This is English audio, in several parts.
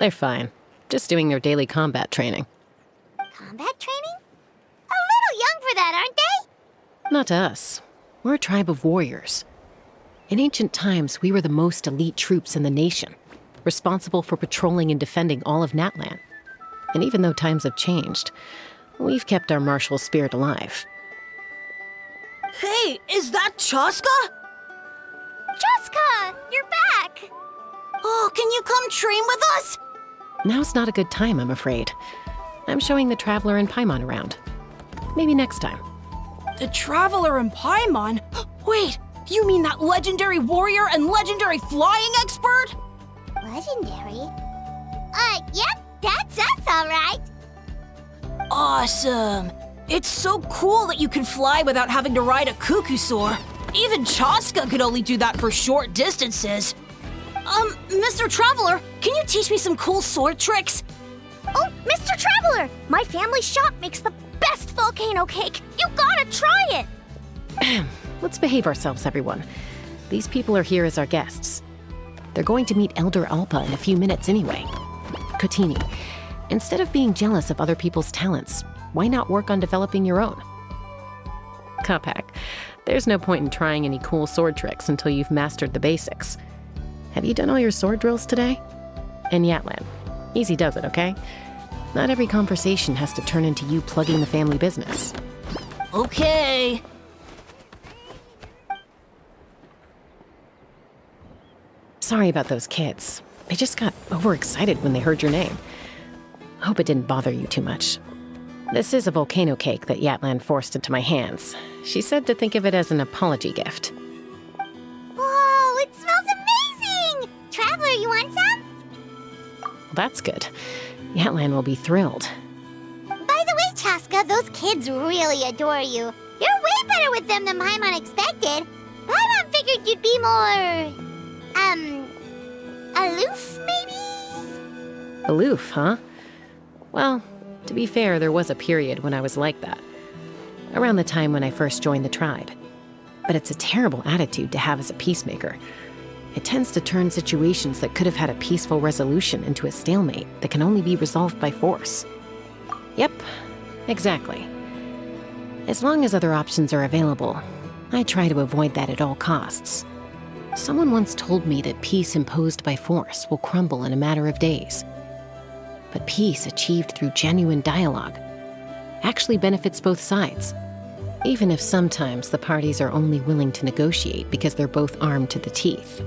They're fine. Just doing their daily combat training. Combat training? A little young for that, aren't they? Not to us. We're a tribe of warriors. In ancient times, we were the most elite troops in the nation, responsible for patrolling and defending all of Natlan. And even though times have changed, we've kept our martial spirit alive. Hey, is that Chaska? Chaska, you're back! Oh, can you come train with us? Now's not a good time, I'm afraid. I'm showing the Traveler and Paimon around. Maybe next time. The Traveler and Paimon? Wait, you mean that legendary warrior and legendary flying expert? Legendary? Yep, that's us, all right. Awesome. It's so cool that you can fly without having to ride a cuckoosaur. Even Chaska could only do that for short distances. Mr. Traveler, can you teach me some cool sword tricks? Oh, Mr. Traveler! My family shop makes the best volcano cake! You gotta try it! Let's behave ourselves, everyone. These people are here as our guests. They're going to meet Elder Alpa in a few minutes anyway. Kotini, instead of being jealous of other people's talents, why not work on developing your own? Kapak, there's no point in trying any cool sword tricks until you've mastered the basics. Have you done all your sword drills today? And Yatlan, easy does it, okay? Not every conversation has to turn into you plugging the family business. Okay. Sorry about those kids. They just got overexcited when they heard your name. Hope it didn't bother you too much. This is a volcano cake that Yatlan forced into my hands. She said to think of it as an apology gift. Whoa, it smells amazing! Traveler, you want some? Well, that's good. Yatlan will be thrilled. By the way, Chaska, those kids really adore you. You're way better with them than Paimon expected. Paimon figured you'd be more... aloof, maybe? Aloof, huh? Well, to be fair, there was a period when I was like that. Around the time when I first joined the tribe. But it's a terrible attitude to have as a peacemaker. It tends to turn situations that could have had a peaceful resolution into a stalemate that can only be resolved by force. Yep, exactly. As long as other options are available, I try to avoid that at all costs. Someone once told me that peace imposed by force will crumble in a matter of days. But peace achieved through genuine dialogue actually benefits both sides, even if sometimes the parties are only willing to negotiate because they're both armed to the teeth.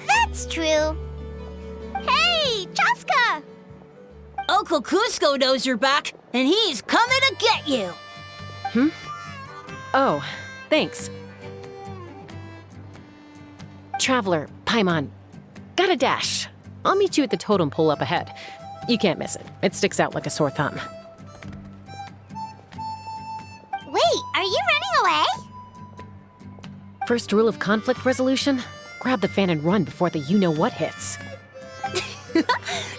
That's true. Hey, Chaska! Uncle Cusco knows you're back, and he's coming to get you. Oh, thanks. Traveler, Paimon, got a dash. I'll meet you at the totem pole up ahead. You can't miss it. It sticks out like a sore thumb. Wait, are you running away? First rule of conflict resolution? Grab the fan and run before the you-know-what hits.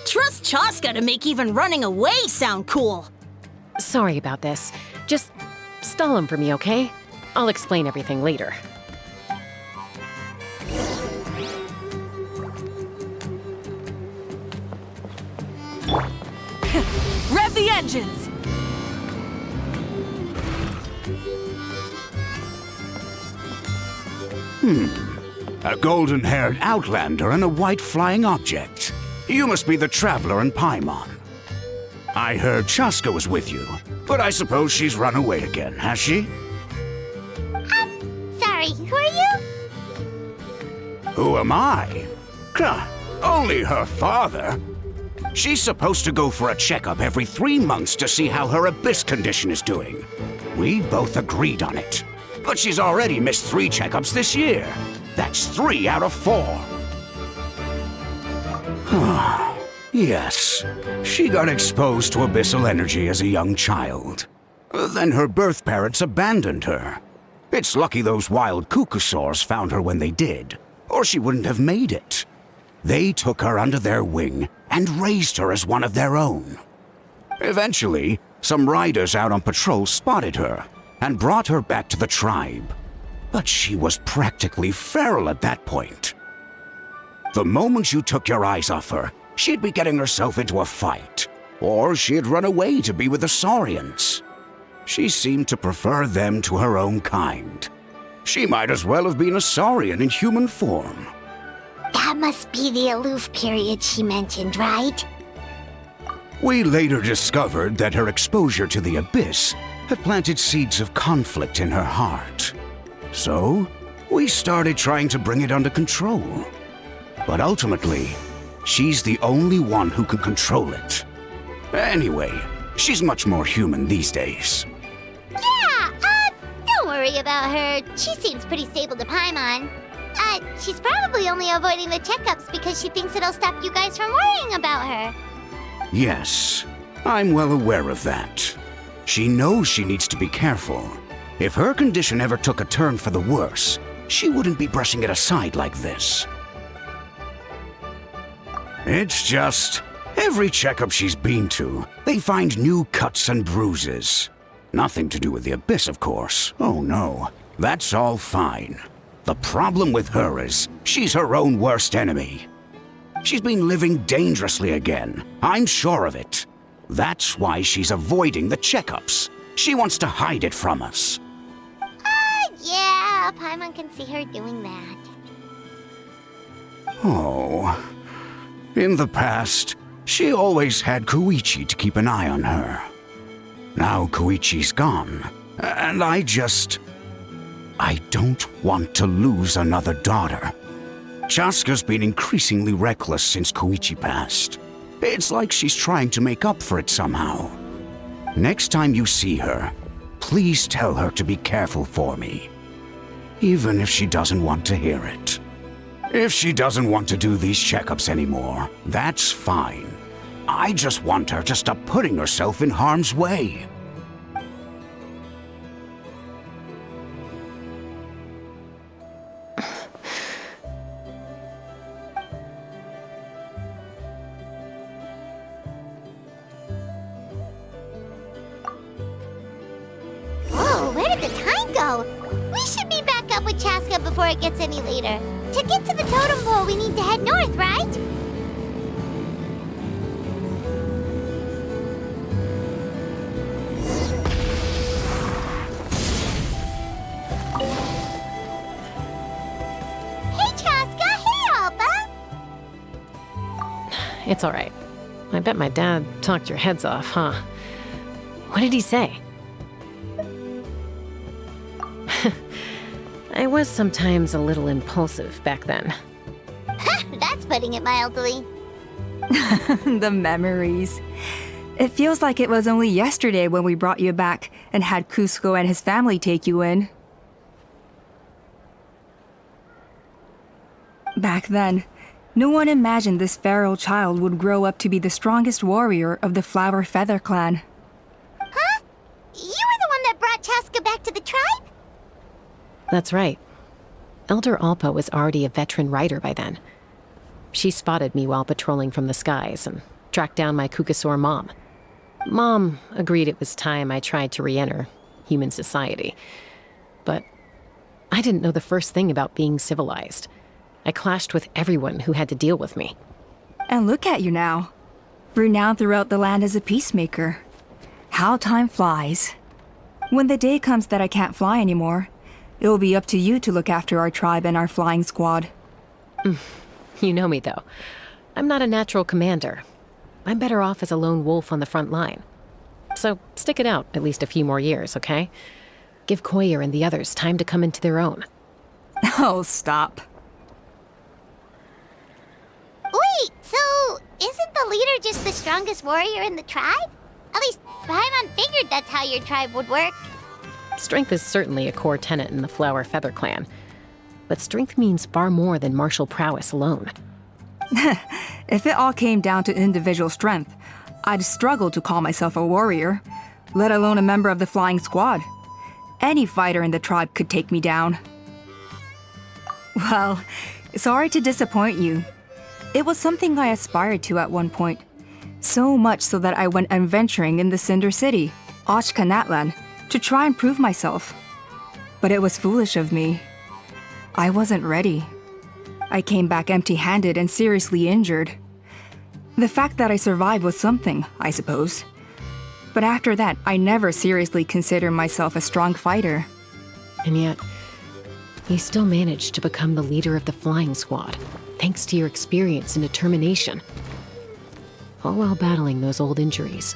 Trust Chaska to make even running away sound cool. Sorry about this. Just stall him for me, okay? I'll explain everything later. Rev the engines! A golden-haired outlander and a white flying object. You must be the Traveler and Paimon. I heard Chaska was with you, but I suppose she's run away again, has she? Sorry, who are you? Who am I? Only her father. She's supposed to go for a checkup every 3 months to see how her abyss condition is doing. We both agreed on it. But she's already missed 3 checkups this year. That's 3 out of 4. Yes, she got exposed to abyssal energy as a young child. Then her birth parents abandoned her. It's lucky those wild cuckoosaurs found her when they did, or she wouldn't have made it. They took her under their wing and raised her as one of their own. Eventually, some riders out on patrol spotted her and brought her back to the tribe. But she was practically feral at that point. The moment you took your eyes off her, she'd be getting herself into a fight, or she'd run away to be with the Saurians. She seemed to prefer them to her own kind. She might as well have been a Saurian in human form. That must be the aloof period she mentioned, right? We later discovered that her exposure to the Abyss had planted seeds of conflict in her heart. So, we started trying to bring it under control. But ultimately, she's the only one who can control it. Anyway, she's much more human these days. Yeah, don't worry about her. She seems pretty stable to Paimon. She's probably only avoiding the checkups because she thinks it'll stop you guys from worrying about her. Yes, I'm well aware of that. She knows she needs to be careful. If her condition ever took a turn for the worse, she wouldn't be brushing it aside like this. It's just, every checkup she's been to, they find new cuts and bruises. Nothing to do with the Abyss, of course. Oh no, that's all fine. The problem with her is, she's her own worst enemy. She's been living dangerously again. I'm sure of it. That's why she's avoiding the checkups. She wants to hide it from us. Yeah, Paimon can see her doing that. Oh. In the past, she always had Koichi to keep an eye on her. Now Koichi's gone, and I don't want to lose another daughter. Chaska's been increasingly reckless since Koichi passed. It's like she's trying to make up for it somehow. Next time you see her, please tell her to be careful for me. Even if she doesn't want to hear it. If she doesn't want to do these checkups anymore, that's fine. I just want her to stop putting herself in harm's way. Whoa, where did the time go? We should be back up with Chaska before it gets any later. To get to the totem pole, we need to head north, right? Hey, Chaska! Hey, Alba! It's all right. I bet my dad talked your heads off, huh? What did he say? I was sometimes a little impulsive back then. That's putting it mildly. The memories. It feels like it was only yesterday when we brought you back and had Cusco and his family take you in. Back then, no one imagined this feral child would grow up to be the strongest warrior of the Flower Feather clan. Huh? You were the one that brought Chaska back to the tribe? That's right. Elder Alpa was already a veteran rider by then. She spotted me while patrolling from the skies and tracked down my Kukasaur mom. Mom agreed it was time I tried to re-enter human society. But I didn't know the first thing about being civilized. I clashed with everyone who had to deal with me. And look at you now. Renowned throughout the land as a peacemaker. How time flies. When the day comes that I can't fly anymore, it will be up to you to look after our tribe and our flying squad. You know me, though. I'm not a natural commander. I'm better off as a lone wolf on the front line. So stick it out at least a few more years, okay? Give Koyer and the others time to come into their own. Oh, stop. Wait, so isn't the leader just the strongest warrior in the tribe? At least Paimon figured that's how your tribe would work. Strength is certainly a core tenet in the Flower Feather clan. But strength means far more than martial prowess alone. If it all came down to individual strength, I'd struggle to call myself a warrior, let alone a member of the flying squad. Any fighter in the tribe could take me down. Well, sorry to disappoint you. It was something I aspired to at one point. So much so that I went adventuring in the Cinder City, Ochkanatlan, to try and prove myself. But it was foolish of me. I wasn't ready. I came back empty-handed and seriously injured. The fact that I survived was something, I suppose. But after that, I never seriously considered myself a strong fighter. And yet, you still managed to become the leader of the flying squad, thanks to your experience and determination. All while battling those old injuries.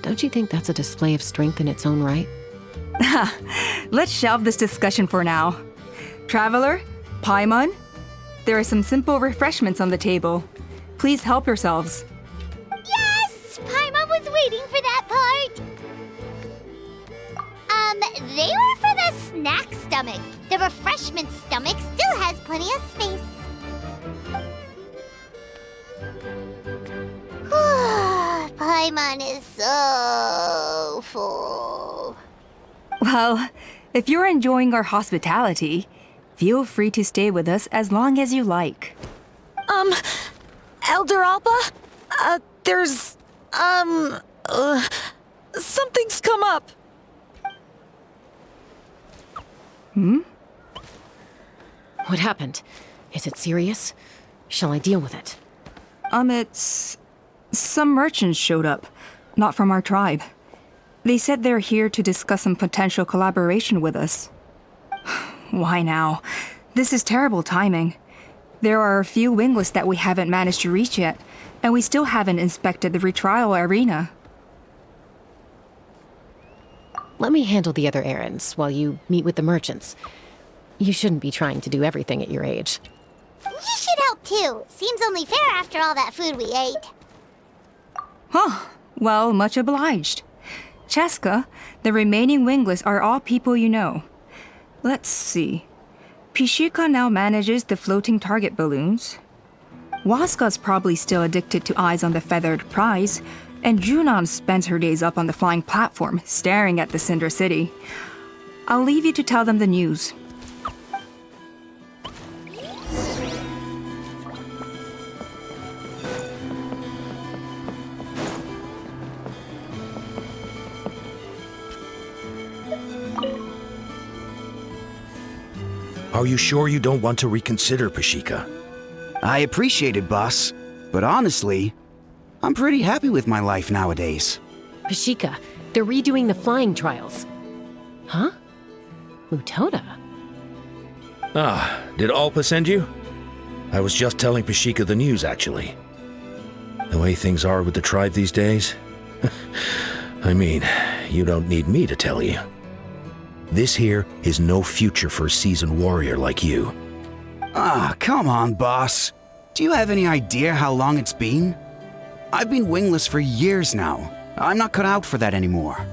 Don't you think that's a display of strength in its own right? Let's shelve this discussion for now. Traveler, Paimon, there are some simple refreshments on the table. Please help yourselves. Yes! Paimon was waiting for that part! They were for the snack stomach. The refreshment stomach still has plenty of space. Paimon is so full. Well, if you're enjoying our hospitality, feel free to stay with us as long as you like. Elder Alba? Something's come up. What happened? Is it serious? Shall I deal with it? It's... Some merchants showed up, not from our tribe. They said they're here to discuss some potential collaboration with us. Why now? This is terrible timing. There are a few Wingless that we haven't managed to reach yet, and we still haven't inspected the retrial arena. Let me handle the other errands while you meet with the merchants. You shouldn't be trying to do everything at your age. You should help too. Seems only fair after all that food we ate. Huh. Well, much obliged. Cheska, the remaining Wingless are all people you know. Let's see. Pishika now manages the floating target balloons. Waska's probably still addicted to eyes on the feathered prize, and Junon spends her days up on the flying platform, staring at the Cinder City. I'll leave you to tell them the news. Are you sure you don't want to reconsider, Pashika? I appreciate it, boss. But honestly, I'm pretty happy with my life nowadays. Pashika, they're redoing the flying trials. Huh? Mutoda? Ah, did Alpa send you? I was just telling Pashika the news, actually. The way things are with the tribe these days. I mean, you don't need me to tell you. This here is no future for a seasoned warrior like you. Ah, come on, boss. Do you have any idea how long it's been? I've been wingless for years now. I'm not cut out for that anymore.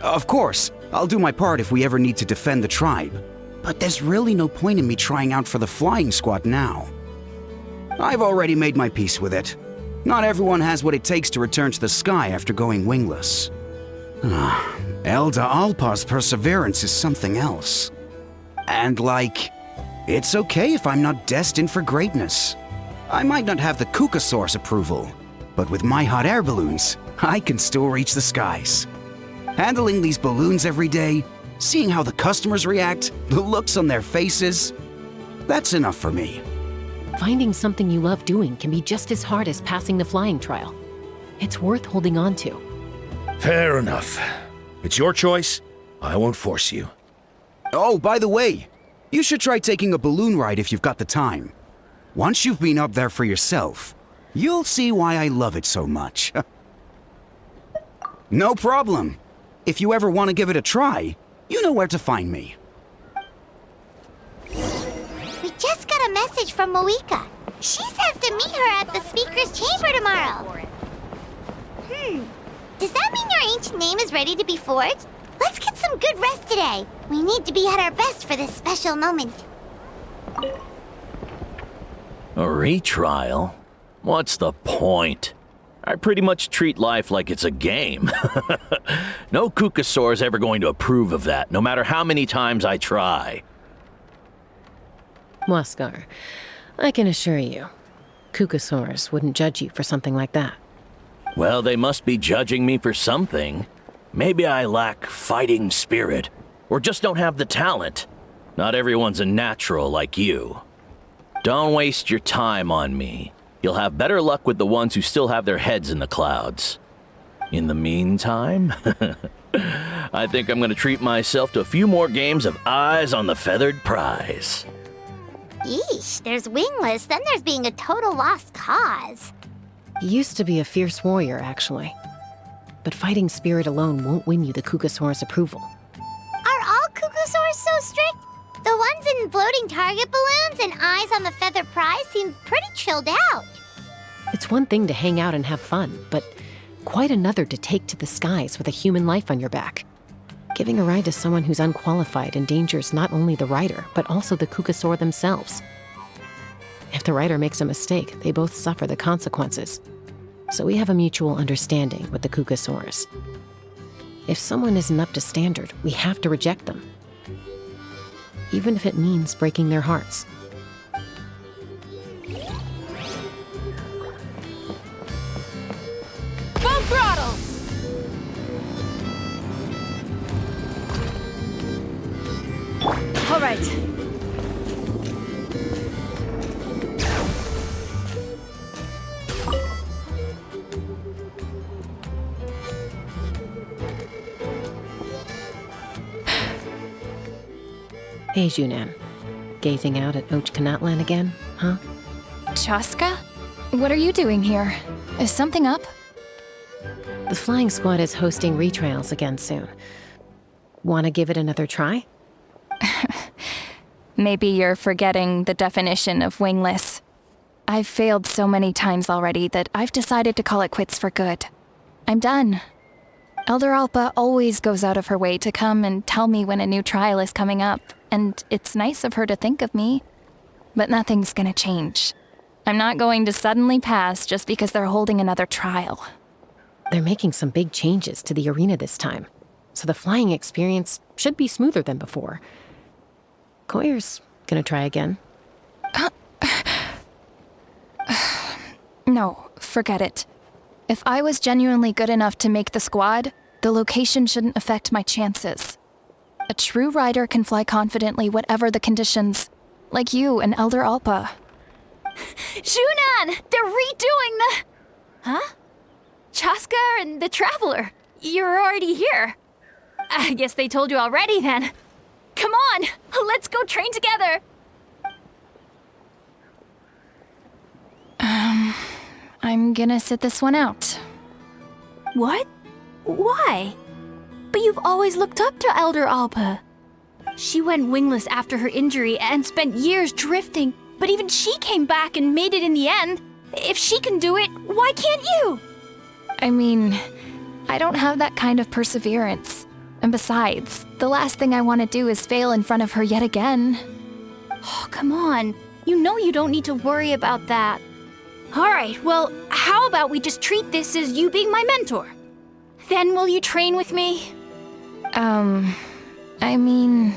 Of course, I'll do my part if we ever need to defend the tribe. But there's really no point in me trying out for the flying squad now. I've already made my peace with it. Not everyone has what it takes to return to the sky after going wingless. Elder Alpa's perseverance is something else. And it's okay if I'm not destined for greatness. I might not have the Kukasaur's approval, but with my hot air balloons, I can still reach the skies. Handling these balloons every day, seeing how the customers react, the looks on their faces, that's enough for me. Finding something you love doing can be just as hard as passing the flying trial. It's worth holding on to. Fair enough. It's your choice. I won't force you. Oh, by the way, you should try taking a balloon ride if you've got the time. Once you've been up there for yourself, you'll see why I love it so much. No problem. If you ever want to give it a try, you know where to find me. We just got a message from Moika. She says to meet her at the speaker's chamber tomorrow. Does that mean your ancient name is ready to be forged? Let's get some good rest today. We need to be at our best for this special moment. A retrial? What's the point? I pretty much treat life like it's a game. No Kukasaur's ever going to approve of that, no matter how many times I try. Waskar, I can assure you, Kukasaurs wouldn't judge you for something like that. Well, they must be judging me for something. Maybe I lack fighting spirit, or just don't have the talent. Not everyone's a natural like you. Don't waste your time on me. You'll have better luck with the ones who still have their heads in the clouds. In the meantime, I think I'm gonna treat myself to a few more games of Eyes on the Feathered Prize. Yeesh, there's Wingless, then there's being a total lost cause. He used to be a fierce warrior, actually. But fighting spirit alone won't win you the Kukusaur's approval. Are all Kukusaurs so strict? The ones in floating target balloons and Eyes on the Feathered Prize seem pretty chilled out. It's one thing to hang out and have fun, but quite another to take to the skies with a human life on your back. Giving a ride to someone who's unqualified endangers not only the rider, but also the Kukusaur themselves. If the rider makes a mistake, they both suffer the consequences. So we have a mutual understanding with the Kukusaurs. If someone isn't up to standard, we have to reject them. Even if it means breaking their hearts. Full throttle! All right. Hey, Junan. Gazing out at Ochkanatlan again, huh? Chaska? What are you doing here? Is something up? The flying squad is hosting retrials again soon. Want to give it another try? Maybe you're forgetting the definition of wingless. I've failed so many times already that I've decided to call it quits for good. I'm done. Elder Alpa always goes out of her way to come and tell me when a new trial is coming up, and it's nice of her to think of me. But nothing's gonna change. I'm not going to suddenly pass just because they're holding another trial. They're making some big changes to the arena this time, so the flying experience should be smoother than before. Koyer's gonna try again. No, forget it. If I was genuinely good enough to make the squad, the location shouldn't affect my chances. A true rider can fly confidently whatever the conditions, like you and Elder Alpa. Junan! They're redoing the... Huh? Chaska and the Traveler. You're already here. I guess they told you already then. Come on, let's go train together. I'm gonna sit this one out. What? Why? But you've always looked up to Elder Alpa. She went wingless after her injury and spent years drifting, but even she came back and made it in the end. If she can do it, why can't you? I mean, I don't have that kind of perseverance. And besides, the last thing I want to do is fail in front of her yet again. Oh, come on. You know you don't need to worry about that. All right, well, how about we just treat this as you being my mentor? Then will you train with me? I mean...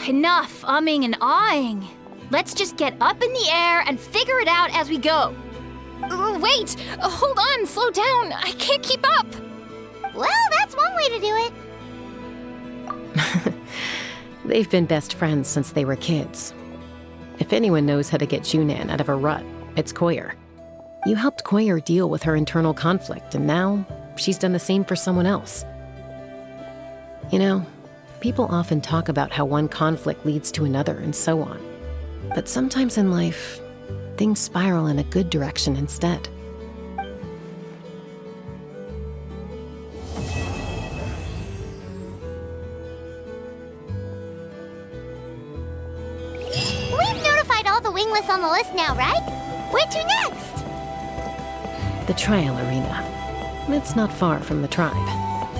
Enough umming and ahhing. Let's just get up in the air and figure it out as we go. Wait! Hold on, slow down. I can't keep up. Well, that's one way to do it. They've been best friends since they were kids. If anyone knows how to get Junan out of a rut, it's Koyer. You helped Koyer deal with her internal conflict, and now she's done the same for someone else. You know, people often talk about how one conflict leads to another and so on. But sometimes in life, things spiral in a good direction instead. We've notified all the Wingless on the list now, right? Where to next? The trial arena. It's not far from the tribe.